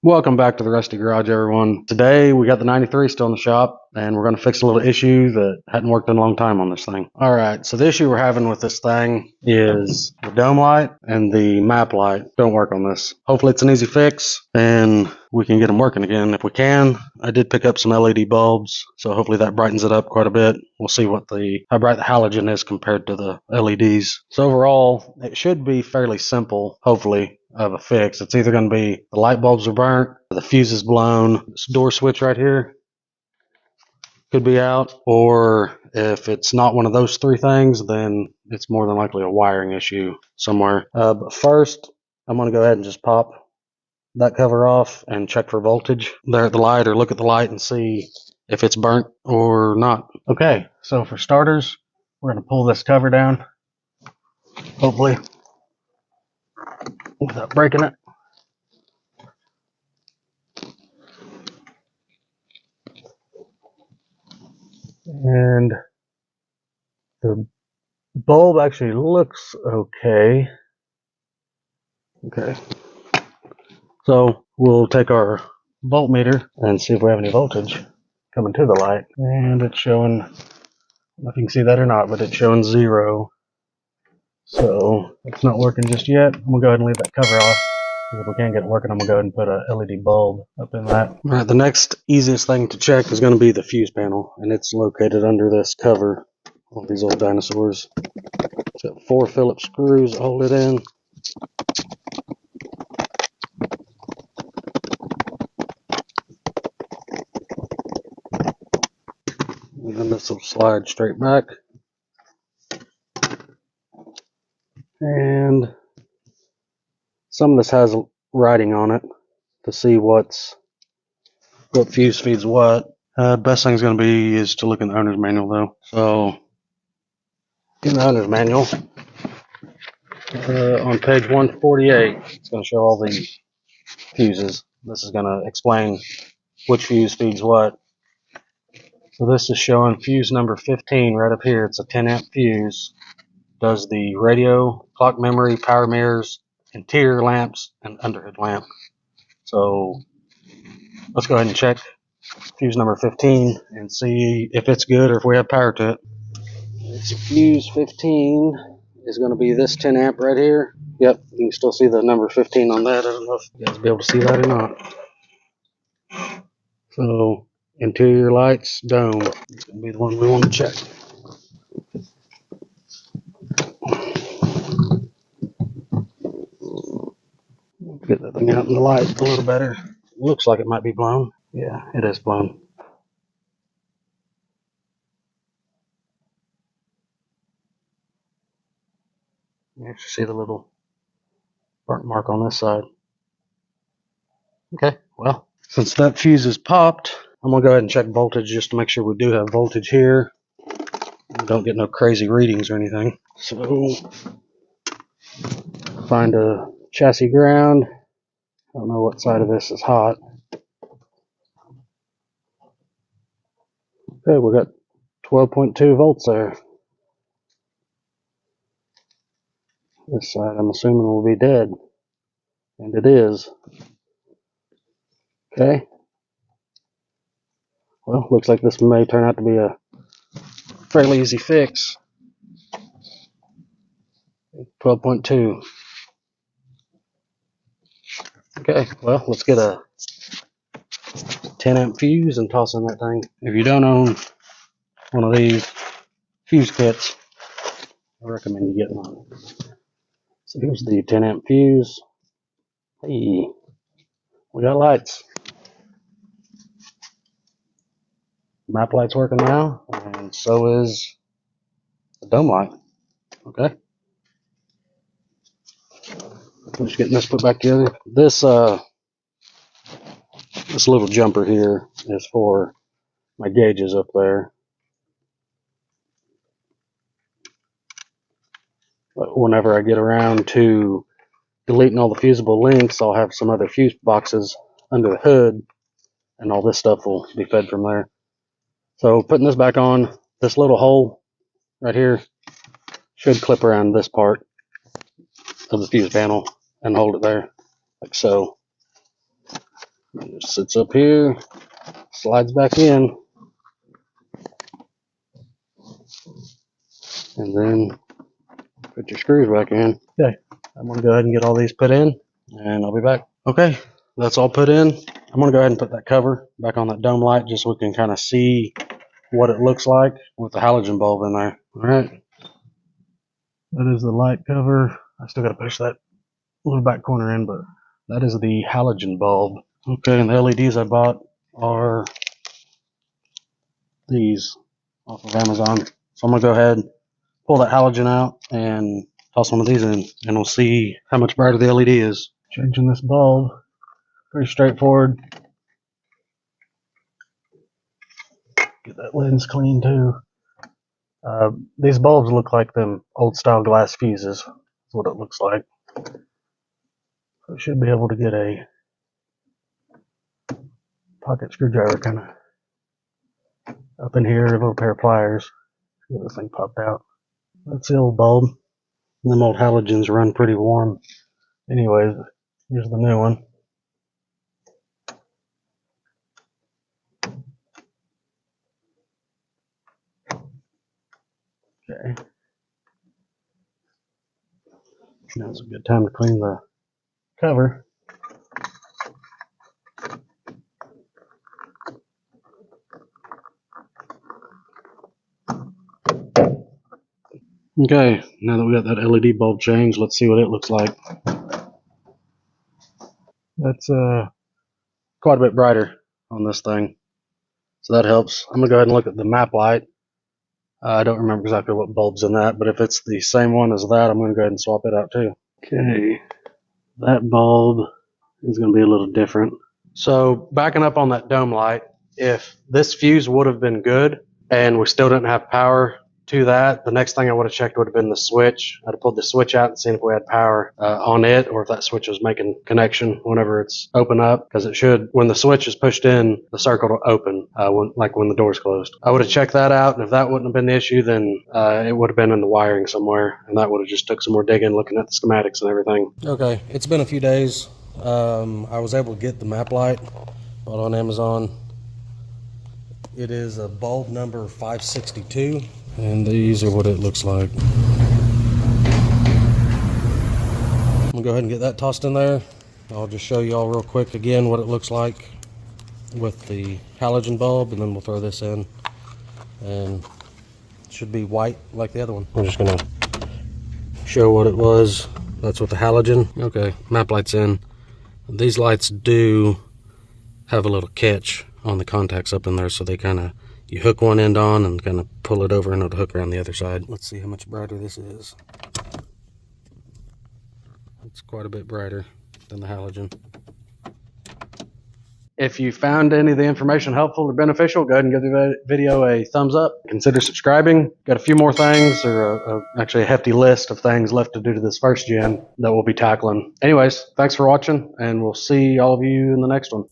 Welcome back to the Rusty Garage, everyone. Today we got the 93 still in the shop, and we're going to fix a little issue that hadn't worked in a long time on this thing. All right, so the issue we're having with this thing is the dome light and the map light don't work on this. Hopefully it's an easy fix, and we can get them working again if we can. I did pick up some LED bulbs, so hopefully that brightens it up quite a bit. We'll see how bright the halogen is compared to the LEDs. So overall, it should be fairly simple, hopefully, of a fix. It's either going to be the light bulbs are burnt, the fuse is blown, this door switch right here could be out, or if it's not one of those three things, then it's more than likely a wiring issue somewhere. But first, I'm going to go ahead and just pop that cover off and check for voltage there at the light, or look at the light and see if it's burnt or not. Okay, so for starters, we're going to pull this cover down, hopefully without breaking it. And the bulb actually looks okay. Okay. So we'll take our voltmeter and see if we have any voltage coming to the light. And it's showing, I don't know if you can see that or not, but it's showing 0. So it's not working just yet. I'm going to go ahead and leave that cover off. If we can't get it working, I'm going to go ahead and put a LED bulb up in that. All right, the next easiest thing to check is going to be the fuse panel, and it's located under this cover of these old dinosaurs. It's got 4 Phillips screws to hold it in. And then this will slide straight back. And some of this has writing on it to see what fuse feeds what. Best thing is going to be is to look in the owner's manual though. So in the owner's manual, on page 148, it's going to show all the fuses. This is going to explain which fuse feeds what. So this is showing fuse number 15 right up here. It's a 10 amp fuse. Does the radio, clock memory, power mirrors, interior lamps, and underhood lamp. So let's go ahead and check fuse number 15 and see if it's good or if we have power to it. It's fuse 15 is going to be this 10 amp right here. Yep, you can still see the number 15 on that. I don't know if you guys will be able to see that or not. So interior lights, dome. It's going to be the one we want to check. Get that thing out in the light a little better. Looks like it might be blown. Yeah, it is blown. You actually see the little burnt mark on this side. Okay, well, since that fuse is popped, I'm going to go ahead and check voltage just to make sure we do have voltage here. Don't get no crazy readings or anything. So, find a chassis ground. I don't know what side of this is hot. Okay, we got 12.2 volts there. This side I'm assuming will be dead. And it is. Okay. Well, looks like this may turn out to be a fairly easy fix. 12.2. Okay, well, let's get a 10 amp fuse and toss in that thing. If you don't own one of these fuse kits, I recommend you get one. So here's the 10 amp fuse. Hey, we got lights. Map light's working now, and so is the dome light. Okay. I'm just getting this put back together. This little jumper here is for my gauges up there. But whenever I get around to deleting all the fusible links, I'll have some other fuse boxes under the hood, and all this stuff will be fed from there. So putting this back on, this little hole right here should clip around this part of the fuse panel and hold it there, like so. It just sits up here, slides back in, and then put your screws back in. Okay, I'm gonna go ahead and get all these put in, and I'll be back. Okay, that's all put in. I'm gonna go ahead and put that cover back on that dome light just so we can kind of see what it looks like with the halogen bulb in there. All right, that is the light cover. I still got to push that little back corner in, but that is the halogen bulb. Okay, and the LEDs I bought are these off of Amazon. So I'm gonna go ahead, pull that halogen out, and toss one of these in, and we'll see how much brighter the LED is. Changing this bulb, pretty straightforward. Get that lens clean too. These bulbs look like them old style glass fuses. That's what it looks like. So I should be able to get a pocket screwdriver kind of up in here, a little pair of pliers. Get this thing popped out. That's the old bulb. Them old halogens run pretty warm. Anyways, here's the new one. Okay. Now's a good time to clean the cover. Okay, now that we got that LED bulb changed, let's see what it looks like. That's quite a bit brighter on this thing, so that helps. I'm gonna go ahead and look at the map light. I don't remember exactly what bulb's in that, but if it's the same one as that, I'm gonna go ahead and swap it out too. Okay, that bulb is gonna be a little different. So backing up on that dome light, if this fuse would have been good and we still didn't have power to that, the next thing I would have checked would have been the switch. I'd have pulled the switch out and seen if we had power on it, or if that switch was making connection whenever it's open up, because it should, when the switch is pushed in, the circuit will open when the door's closed. I would have checked that out, and if that wouldn't have been the issue, then it would have been in the wiring somewhere, and that would have just took some more digging, looking at the schematics and everything. Okay, it's been a few days. I was able to get the map light, bought on Amazon. It is a bulb number 562, and these are what it looks like. I'm gonna go ahead and get that tossed in there. I'll just show you all real quick again what it looks like with the halogen bulb, and then we'll throw this in, and it should be white like the other one. I'm just gonna show what it was. That's with the halogen. Okay, map light's in. These lights do have a little catch on the contacts up in there, so they kind of, you hook one end on and kind of pull it over and it'll hook around the other side. Let's see how much brighter this is. It's quite a bit brighter than the halogen. If you found any of the information helpful or beneficial, go ahead and give the video a thumbs up. Consider subscribing. Got a few more things, or actually a hefty list of things left to do to this first gen that we'll be tackling. Anyways, thanks for watching, and we'll see all of you in the next one.